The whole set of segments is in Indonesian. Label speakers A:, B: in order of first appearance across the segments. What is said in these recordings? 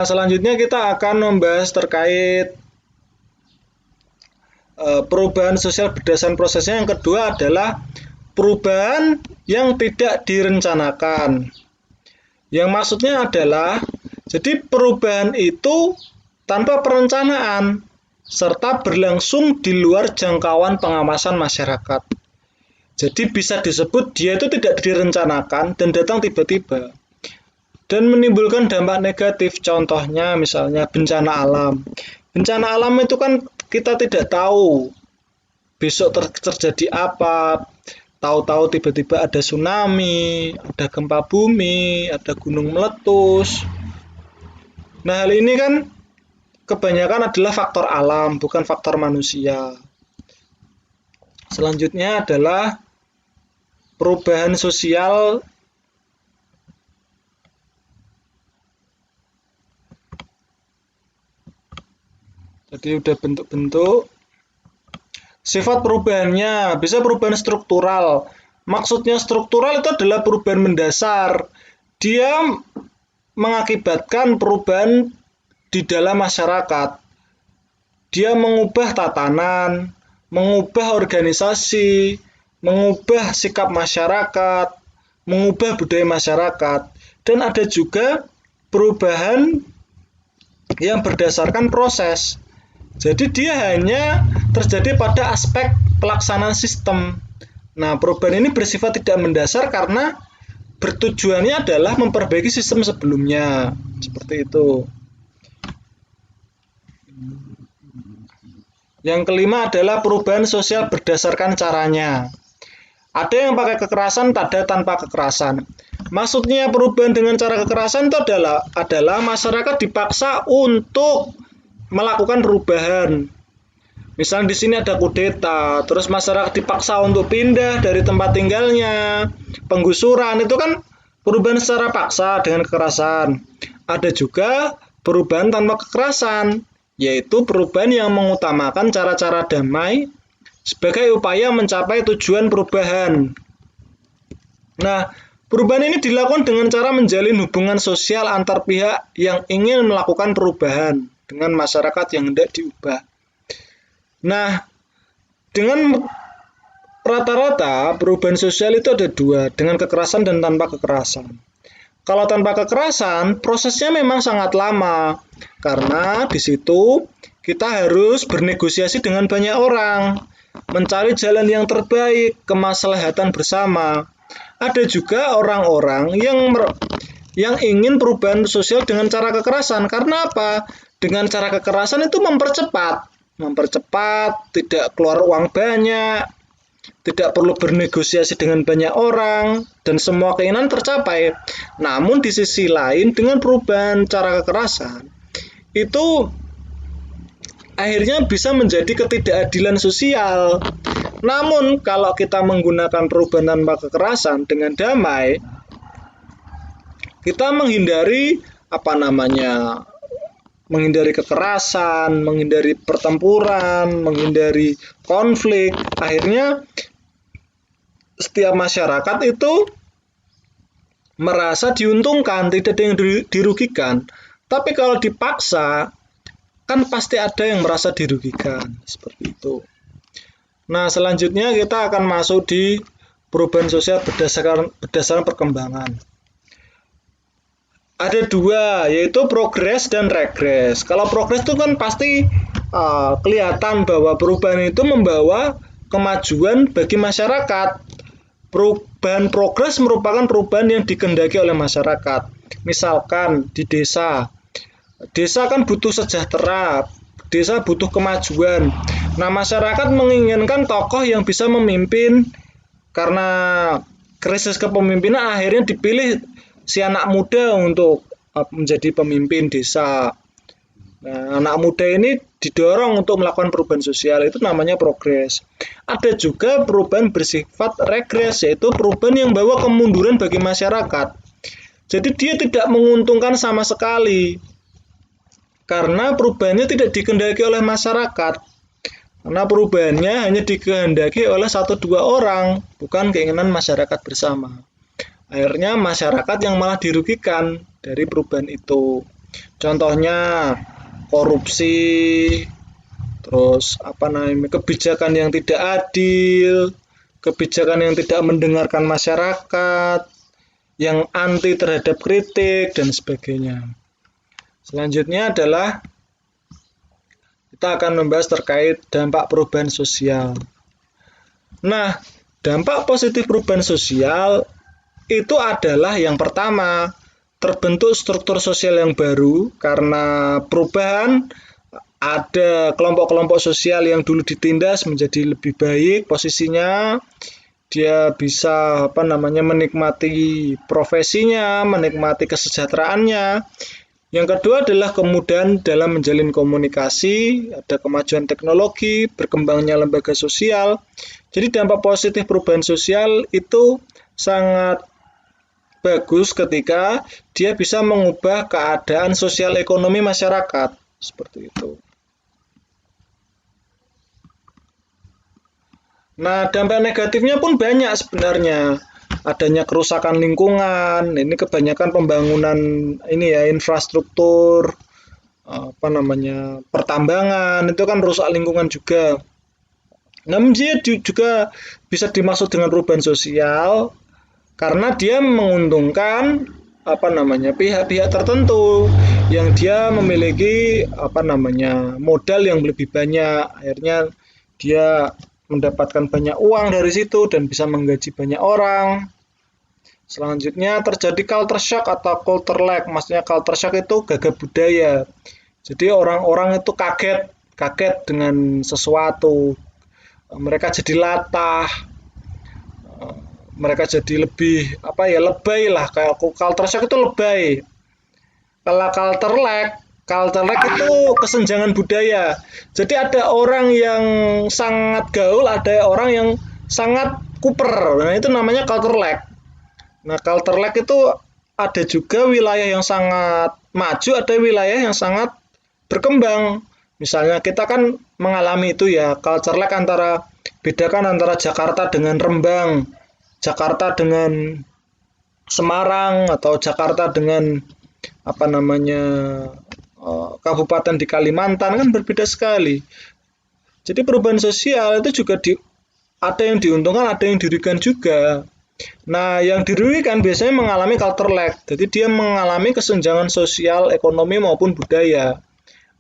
A: Selanjutnya kita akan membahas terkait perubahan sosial berdasarkan prosesnya. Yang kedua adalah perubahan yang tidak direncanakan. Yang maksudnya adalah, jadi perubahan itu tanpa perencanaan serta berlangsung di luar jangkauan pengawasan masyarakat. Jadi bisa disebut dia itu tidak direncanakan dan datang tiba-tiba dan menimbulkan dampak negatif. Contohnya misalnya bencana alam. Bencana alam itu kan kita tidak tahu besok terjadi apa. Tahu-tahu tiba-tiba ada tsunami, ada gempa bumi, ada gunung meletus. Nah, hal ini kan kebanyakan adalah faktor alam, bukan faktor manusia. Selanjutnya adalah perubahan sosial jadi udah bentuk-bentuk. Sifat perubahannya bisa perubahan struktural. Maksudnya struktural itu adalah perubahan mendasar. Dia mengakibatkan perubahan di dalam masyarakat. Dia mengubah tatanan, mengubah organisasi, mengubah sikap masyarakat, mengubah budaya masyarakat. Dan ada juga perubahan yang berdasarkan proses. Jadi dia hanya terjadi pada aspek pelaksanaan sistem. Nah, perubahan ini bersifat tidak mendasar karena bertujuannya adalah memperbaiki sistem sebelumnya. Seperti itu. Yang kelima adalah perubahan sosial berdasarkan caranya. Ada yang pakai kekerasan, ada tanpa kekerasan. Maksudnya perubahan dengan cara kekerasan itu adalah masyarakat dipaksa untuk melakukan perubahan. Misalnya di sini ada kudeta, terus masyarakat dipaksa untuk pindah dari tempat tinggalnya, penggusuran, itu kan perubahan secara paksa dengan kekerasan. Ada juga perubahan tanpa kekerasan, yaitu perubahan yang mengutamakan cara-cara damai sebagai upaya mencapai tujuan perubahan. Nah, perubahan ini dilakukan dengan cara menjalin hubungan sosial antar pihak yang ingin melakukan perubahan dengan masyarakat yang hendak diubah. Nah, dengan rata-rata perubahan sosial itu ada dua, dengan kekerasan dan tanpa kekerasan. Kalau tanpa kekerasan, prosesnya memang sangat lama, karena di situ kita harus bernegosiasi dengan banyak orang, mencari jalan yang terbaik, kemaslahatan bersama. Ada juga orang-orang yang ingin perubahan sosial dengan cara kekerasan. Karena apa? Dengan cara kekerasan itu mempercepat, tidak keluar uang banyak, tidak perlu bernegosiasi dengan banyak orang, dan semua keinginan tercapai. Namun di sisi lain, dengan perubahan cara kekerasan, itu akhirnya bisa menjadi ketidakadilan sosial. Namun kalau kita menggunakan perubahan tanpa kekerasan dengan damai, kita menghindari menghindari kekerasan, menghindari pertempuran, menghindari konflik. Akhirnya setiap masyarakat itu merasa diuntungkan, tidak ada yang dirugikan. Tapi kalau dipaksa, kan pasti ada yang merasa dirugikan. Seperti itu. Nah, selanjutnya kita akan masuk di perubahan sosial berdasarkan perkembangan. Ada dua, yaitu progres dan regres. Kalau progres itu kan pasti kelihatan bahwa perubahan itu membawa kemajuan bagi masyarakat. Perubahan progres merupakan perubahan yang dikehendaki oleh masyarakat. Misalkan di desa kan butuh sejahtera, desa butuh kemajuan. Nah, masyarakat menginginkan tokoh yang bisa memimpin. Karena krisis kepemimpinan, akhirnya dipilih si anak muda untuk menjadi pemimpin desa. Nah, anak muda ini didorong untuk melakukan perubahan sosial, itu namanya progres. Ada juga perubahan bersifat regres, yaitu perubahan yang bawa kemunduran bagi masyarakat. Jadi dia tidak menguntungkan sama sekali, karena perubahannya tidak dikehendaki oleh masyarakat. Karena perubahannya hanya dikehendaki oleh 1-2 orang, bukan keinginan masyarakat bersama. Akhirnya masyarakat yang malah dirugikan dari perubahan itu. Contohnya korupsi, terus kebijakan yang tidak adil, kebijakan yang tidak mendengarkan masyarakat, yang anti terhadap kritik dan sebagainya. Selanjutnya adalah kita akan membahas terkait dampak perubahan sosial. Nah, dampak positif perubahan sosial itu adalah yang pertama, terbentuk struktur sosial yang baru karena perubahan. Ada kelompok-kelompok sosial yang dulu ditindas menjadi lebih baik posisinya. Dia bisa menikmati profesinya, menikmati kesejahteraannya. Yang kedua adalah kemudahan dalam menjalin komunikasi, ada kemajuan teknologi, berkembangnya lembaga sosial. Jadi dampak positif perubahan sosial itu sangat bagus ketika dia bisa mengubah keadaan sosial ekonomi masyarakat, seperti itu. Nah, dampak negatifnya pun banyak sebenarnya. Adanya kerusakan lingkungan, ini kebanyakan pembangunan infrastruktur, pertambangan, itu kan rusak lingkungan juga. Namun dia juga bisa dimaksud dengan perubahan sosial karena dia menguntungkan pihak-pihak tertentu yang dia memiliki modal yang lebih banyak, akhirnya dia mendapatkan banyak uang dari situ dan bisa menggaji banyak orang. Selanjutnya terjadi culture shock atau culture lag. Maksudnya culture shock itu gagap budaya. Jadi orang-orang itu kaget dengan sesuatu. Mereka jadi latah. Mereka jadi lebih lebay lah. Kayak culture shock itu lebay. Kalau culture lag itu kesenjangan budaya. Jadi ada orang yang sangat gaul, ada orang yang sangat kuper. Nah, itu namanya culture lag. Nah, culture lag itu ada juga wilayah yang sangat maju, ada wilayah yang sangat berkembang. Misalnya kita kan mengalami itu ya, culture lag bedakan antara Jakarta dengan Rembang, Jakarta dengan Semarang, atau Jakarta dengan kabupaten di Kalimantan, kan berbeda sekali. Jadi perubahan sosial itu juga ada yang diuntungkan, ada yang dirugikan juga. Nah, yang dirugikan biasanya mengalami culture lag. Jadi dia mengalami kesenjangan sosial, ekonomi maupun budaya.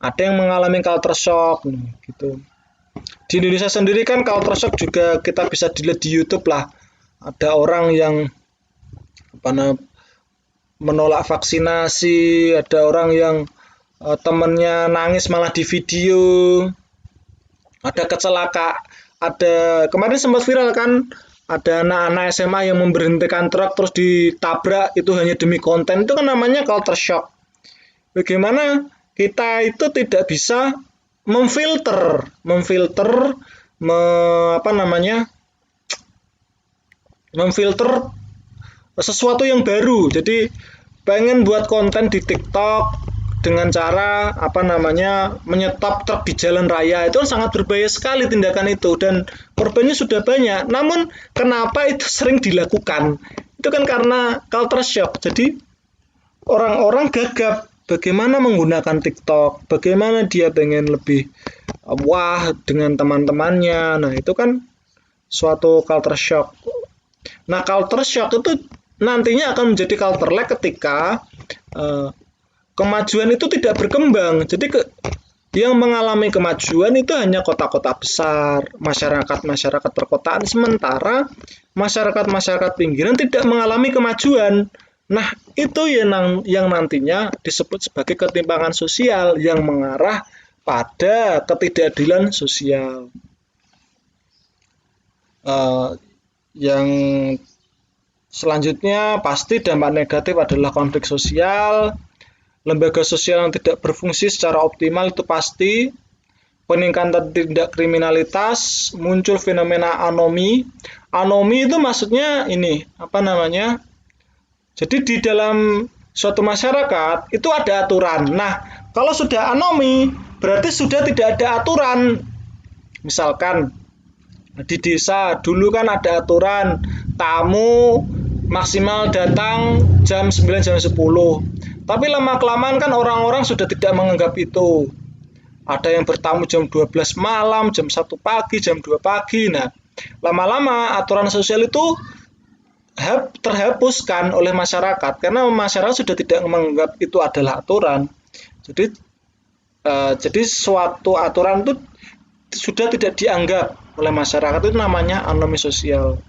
A: Ada yang mengalami culture shock gitu. Di Indonesia sendiri kan culture shock juga kita bisa dilihat di YouTube lah. Ada orang yang menolak vaksinasi, ada orang yang temennya nangis malah di video, ada kemarin sempat viral kan, ada anak-anak SMA yang memberhentikan truk terus ditabrak itu hanya demi konten, itu kan namanya culture shock. Bagaimana kita itu tidak bisa memfilter sesuatu yang baru. Jadi pengen buat konten di TikTok dengan cara menyetop truk di jalan raya, itu sangat berbahaya sekali tindakan itu dan korbannya sudah banyak. Namun kenapa itu sering dilakukan? Itu kan karena culture shock. Jadi orang-orang gagap bagaimana menggunakan TikTok, bagaimana dia pengen lebih wah dengan teman-temannya. Nah, itu kan suatu culture shock. Nah, culture shock itu nantinya akan menjadi culture lag ketika kemajuan itu tidak berkembang. Jadi yang mengalami kemajuan itu hanya kota-kota besar, masyarakat perkotaan, sementara masyarakat pinggiran tidak mengalami kemajuan. Nah, itu yang nantinya disebut sebagai ketimpangan sosial yang mengarah pada ketidakadilan sosial. Yang selanjutnya pasti dampak negatif adalah konflik sosial, lembaga sosial yang tidak berfungsi secara optimal itu pasti, peningkatan tindak kriminalitas, muncul fenomena anomi. Anomi itu maksudnya jadi di dalam suatu masyarakat itu ada aturan. Nah, kalau sudah anomi berarti sudah tidak ada aturan. Misalkan di desa dulu kan ada aturan tamu maksimal datang jam 9 jam 10. Tapi lama-kelamaan kan orang-orang sudah tidak menganggap itu. Ada yang bertamu jam 12 malam, jam 1 pagi, jam 2 pagi. Nah, lama-lama aturan sosial itu terhapuskan oleh masyarakat karena masyarakat sudah tidak menganggap itu adalah aturan. Jadi suatu aturan itu sudah tidak dianggap oleh masyarakat, itu namanya anomi sosial.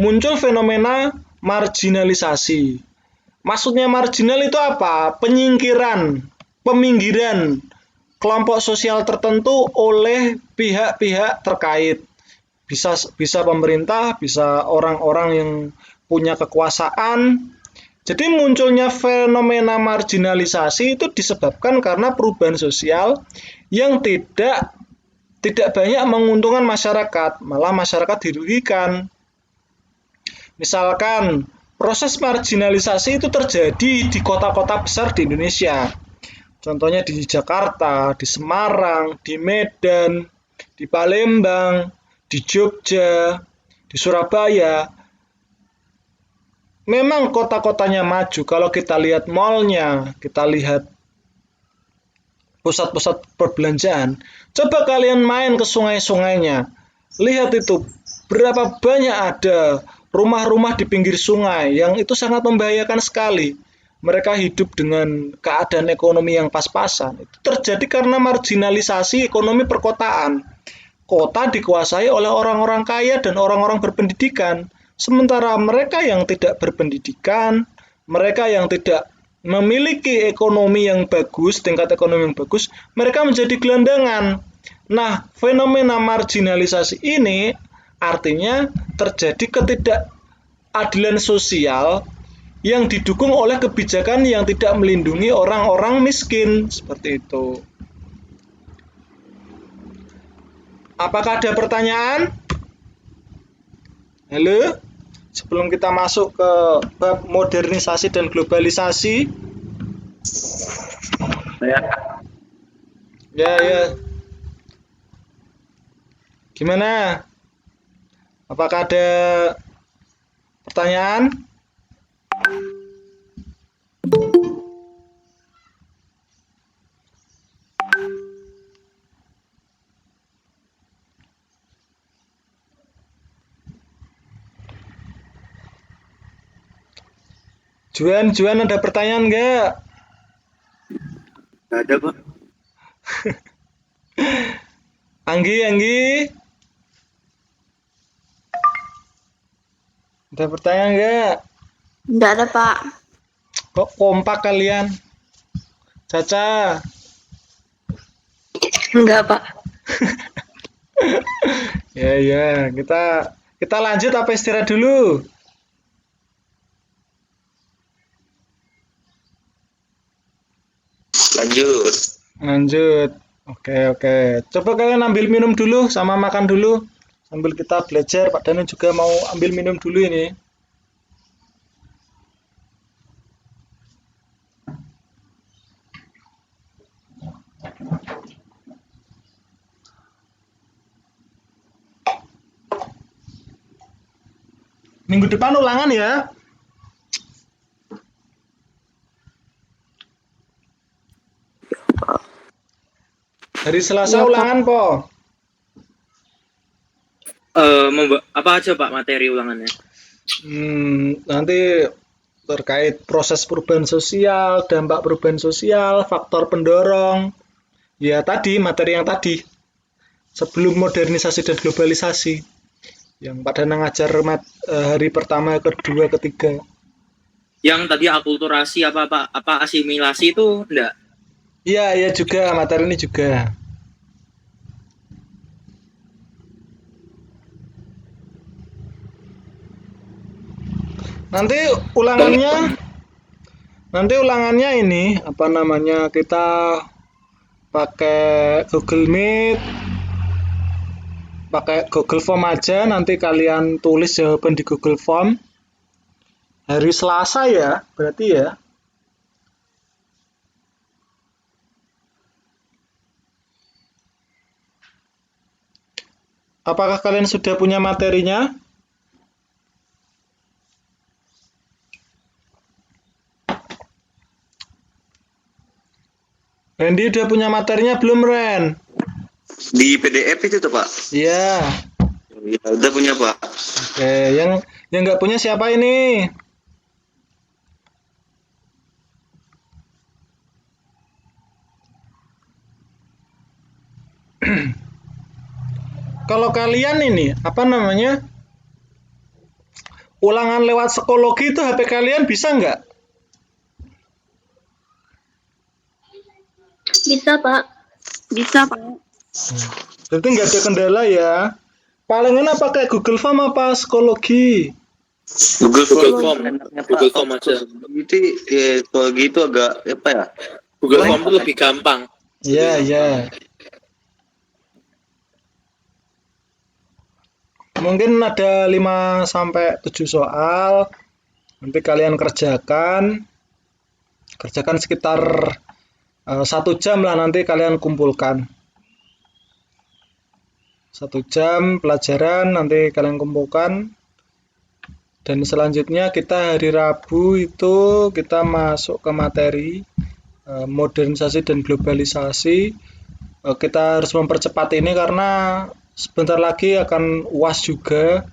A: Muncul fenomena marginalisasi. Maksudnya marginal itu apa? Penyingkiran, peminggiran kelompok sosial tertentu oleh pihak-pihak terkait. Bisa pemerintah, bisa orang-orang yang punya kekuasaan. Jadi munculnya fenomena marginalisasi itu disebabkan karena perubahan sosial yang tidak banyak menguntungkan masyarakat, malah masyarakat dirugikan. Misalkan proses marginalisasi itu terjadi di kota-kota besar di Indonesia. Contohnya di Jakarta, di Semarang, di Medan, di Palembang, di Jogja, di Surabaya. Memang kota-kotanya maju. Kalau kita lihat mall-nya, kita lihat pusat-pusat perbelanjaan, coba kalian main ke sungai-sungainya. Lihat itu, berapa banyak ada rumah-rumah di pinggir sungai yang itu sangat membahayakan sekali. Mereka hidup dengan keadaan ekonomi yang pas-pasan. Itu terjadi karena marginalisasi ekonomi perkotaan. Kota dikuasai oleh orang-orang kaya dan orang-orang berpendidikan. Sementara mereka yang tidak berpendidikan, mereka yang tidak memiliki ekonomi yang bagus, tingkat ekonomi yang bagus, mereka menjadi gelandangan. Nah, fenomena marginalisasi ini artinya terjadi ketidakadilan sosial yang didukung oleh kebijakan yang tidak melindungi orang-orang miskin, seperti itu. Apakah ada pertanyaan? Halo? Sebelum kita masuk ke bab modernisasi dan globalisasi. Ya. Gimana? Apakah ada pertanyaan? Juan, ada pertanyaan nggak?
B: Nggak ada, Pak.
A: Anggi. Ada pertanyaan nggak?
C: Nggak ada, Pak.
A: Kok kompak kalian? Caca?
C: Enggak, Pak.
A: Ya. Kita lanjut apa istirahat dulu? Lanjut. Oke. Coba kalian ambil minum dulu sama makan dulu. Sambil kita belajar, Pak Danu juga mau ambil minum dulu ini. Minggu depan ulangan ya. Hari Selasa
C: Ya,
A: ulangan, Po.
B: Apa aja, Pak, materi ulangannya?
A: Nanti terkait proses perubahan sosial, dampak perubahan sosial, faktor pendorong. Ya tadi, materi yang tadi. Sebelum modernisasi dan globalisasi. Yang Pak Danang ngajar hari pertama, kedua, ketiga.
B: Yang tadi akulturasi apa asimilasi itu enggak?
A: Iya juga, materi ini juga. Nanti ulangannya ini apa namanya, kita pakai Google Meet, pakai Google Form aja. Nanti kalian tulis jawaban di Google Form. Hari Selasa ya, berarti ya. Apakah kalian sudah punya materinya? Randy udah punya materinya belum, Ren?
C: Di PDF itu tuh Pak.
A: Iya.
C: Ya, udah punya Pak.
A: Oke, yang nggak punya siapa ini? Kalau kalian ini, apa namanya? Ulangan lewat psikologi itu HP kalian bisa nggak?
D: Bisa, Pak.
E: Bisa, Pak.
A: Berarti nggak ada kendala ya. Paling enak pakai Google Form apa psikologi?
C: Google
B: Google
C: Form.
B: Form.
C: Enaknya, Pak.
B: Google Form aja.
C: Itu ya, kalau gitu agak apa ya?
B: Google Form itu lebih gampang.
A: Iya, iya. Mungkin ada 5 sampai 7 soal. Nanti kalian kerjakan. Kerjakan sekitar 1 jam lah nanti kalian kumpulkan. 1 jam pelajaran nanti kalian kumpulkan. Dan selanjutnya kita hari Rabu itu kita masuk ke materi modernisasi dan globalisasi. Kita harus mempercepat ini karena sebentar lagi akan UAS juga.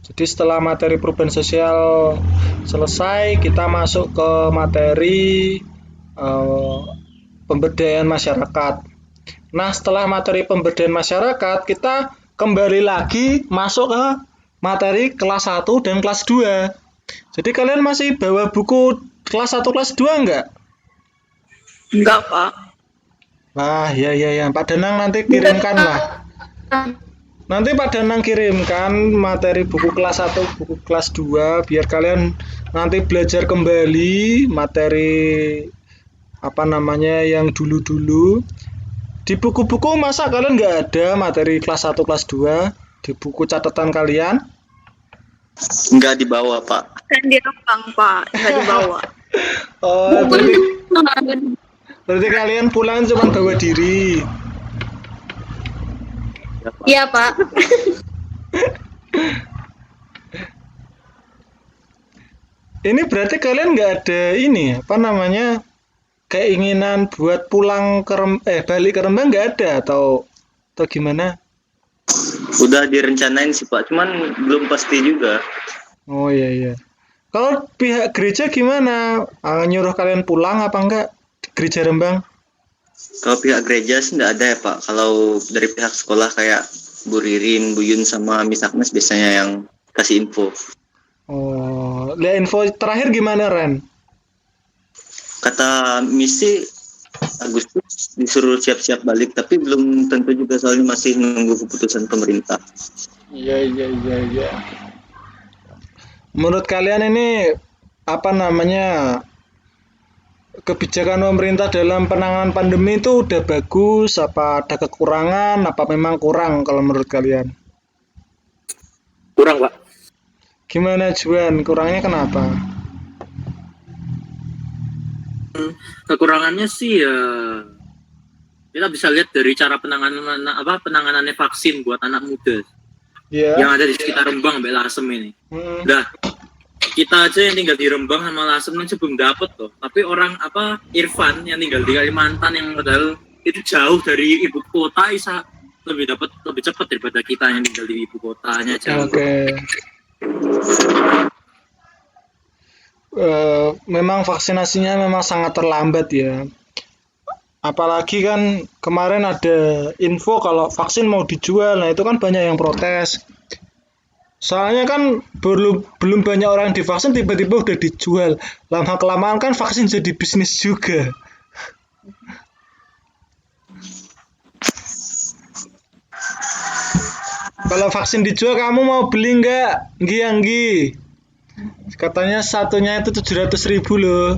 A: Jadi setelah materi perubahan sosial selesai, kita masuk ke materi pemberdayaan masyarakat. Nah, setelah materi pemberdayaan masyarakat, kita kembali lagi masuk ke materi kelas 1 dan kelas 2. Jadi kalian masih bawa buku kelas 1, kelas 2 enggak?
E: Enggak, Pak.
A: Nah, ya. Pak Danang nanti kirimkan lah. Nanti Pak Danang kirimkan materi buku kelas 1, buku kelas 2 biar kalian nanti belajar kembali materi apa namanya yang dulu-dulu. Di buku-buku masa kalian nggak ada materi kelas 1, kelas 2 di buku catatan kalian?
C: Enggak dibawa Pak.
E: Kan di Rembang, Pak. Enggak dibawa.
A: Oh, berarti kalian pulang cuma bawa diri.
D: Iya, Pak.
A: Ini berarti kalian nggak ada ini apa namanya keinginan buat pulang ke balik ke Rembang nggak ada atau gimana?
C: Udah direncanain sih Pak, cuman belum pasti juga.
A: Oh iya. Kalau pihak gereja gimana? Nyuruh kalian pulang apa enggak? Gereja Rembang?
C: Kalau pihak gereja sih enggak ada ya Pak. Kalau dari pihak sekolah kayak Bu Ririn, Bu Yun sama Miss Agnes biasanya yang kasih info.
A: Oh, lihat info terakhir gimana Ren?
C: Kata Misi Agustus disuruh siap-siap balik, tapi belum tentu juga soalnya masih nunggu keputusan pemerintah.
A: Iya. Menurut kalian ini apa namanya kebijakan pemerintah dalam penanganan pandemi itu udah bagus apa ada kekurangan apa memang kurang kalau menurut kalian?
B: Kurang, Pak.
A: Gimana Juan? Kurangnya kenapa?
B: Kekurangannya sih ya kita bisa lihat dari cara penanganannya vaksin buat anak muda yang ada di sekitar Rembang sampai Lasem ini. Nah, kita aja yang tinggal di Rembang sama Lasem aja belum dapet loh. Tapi orang Irfan yang tinggal di Kalimantan yang padahal itu jauh dari ibu kota bisa lebih cepat daripada kita yang tinggal di ibu kotanya jauh.
A: Oke. Memang vaksinasinya memang sangat terlambat ya. Apalagi kan kemarin ada info kalau vaksin mau dijual, nah itu kan banyak yang protes. Soalnya kan belum banyak orang yang divaksin tiba-tiba udah dijual. Lama kelamaan kan vaksin jadi bisnis juga. Kalau vaksin dijual kamu mau beli nggak? Anggi. Katanya satunya itu 700.000 loh.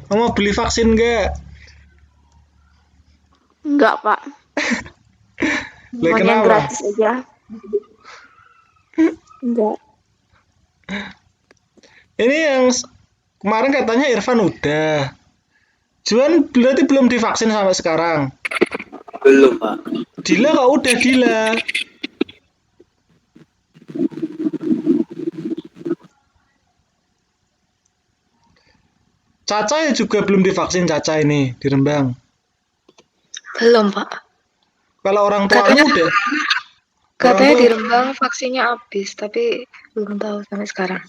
A: Kamu mau beli vaksin nggak?
E: Enggak, Pak.
A: Kenapa?
E: Yang gratis aja. Enggak.
A: Ini yang kemarin katanya Irfan udah. Juan berarti belum divaksin sampai sekarang.
B: Belum, Pak.
A: Dila kok udah Dila. Caca ya juga belum divaksin Caca ini di Rembang.
F: Belum, Pak.
A: Kalau orang tuamu udah?
F: Katanya di Rembang vaksinnya habis, tapi belum tahu sampai sekarang.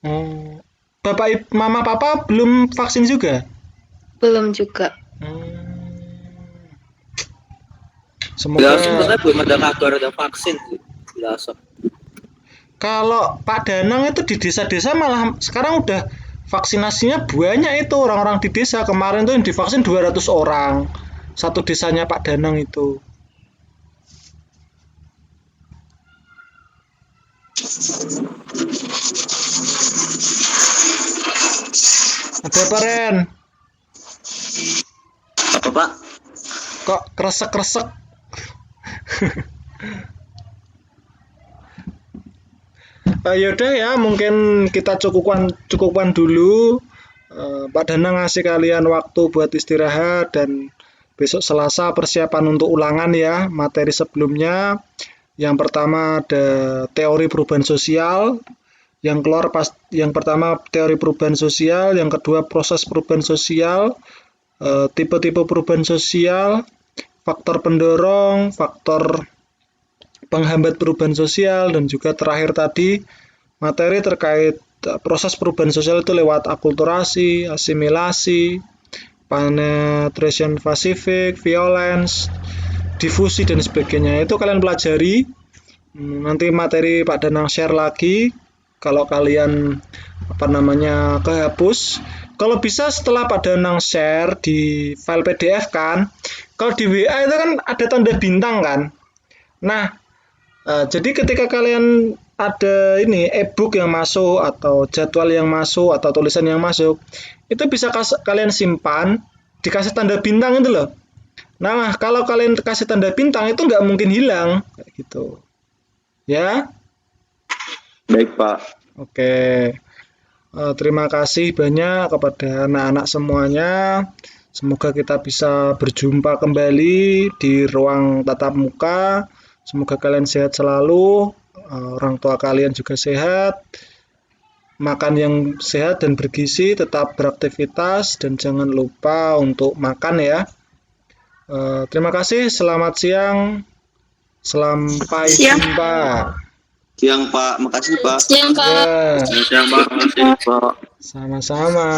A: Oh. Bapak, mama, papa belum vaksin juga?
F: Belum juga.
A: Semoga.
B: Sebenarnya belum ada kabar ada vaksin sih.
A: Kalau Pak Danang itu di desa-desa malah sekarang udah vaksinasinya banyak itu orang-orang di desa. Kemarin tuh yang divaksin 200 orang. Satu desanya Pak Danang itu. Ada apa, Ren?
C: Apa, Pak?
A: Kok kresek-kresek? Yaudah ya, mungkin kita cukupan dulu. Pak Danang ngasih kalian waktu buat istirahat dan besok Selasa persiapan untuk ulangan ya, materi sebelumnya. Yang pertama ada teori perubahan sosial. Yang pertama teori perubahan sosial, yang kedua proses perubahan sosial, tipe-tipe perubahan sosial, faktor pendorong, faktor penghambat perubahan sosial, dan juga terakhir tadi materi terkait proses perubahan sosial itu lewat akulturasi, asimilasi, penetration pacific, violence, difusi dan sebagainya. Itu kalian pelajari. Nanti materi Pak Danang share lagi kalau kalian kehapus. Kalau bisa setelah Pak Danang share di file PDF kan, kalau di WA itu kan ada tanda bintang kan. Nah, jadi ketika kalian ada e-book yang masuk atau jadwal yang masuk atau tulisan yang masuk, itu bisa kalian simpan dikasih tanda bintang itu loh. Nah, kalau kalian kasih tanda bintang itu nggak mungkin hilang kayak gitu. Ya?
C: Baik, Pak.
A: Oke. Terima kasih banyak kepada anak-anak semuanya. Semoga kita bisa berjumpa kembali di ruang tatap muka. Semoga kalian sehat selalu, orang tua kalian juga sehat, makan yang sehat dan bergizi, tetap beraktivitas, dan jangan lupa untuk makan ya. Terima kasih, selamat siang, sampai jumpa.
C: Siang, Pak. Makasih, Pak.
D: Siang, Pak.
B: Siang, Pak. Makasih, Pak.
A: Sama-sama.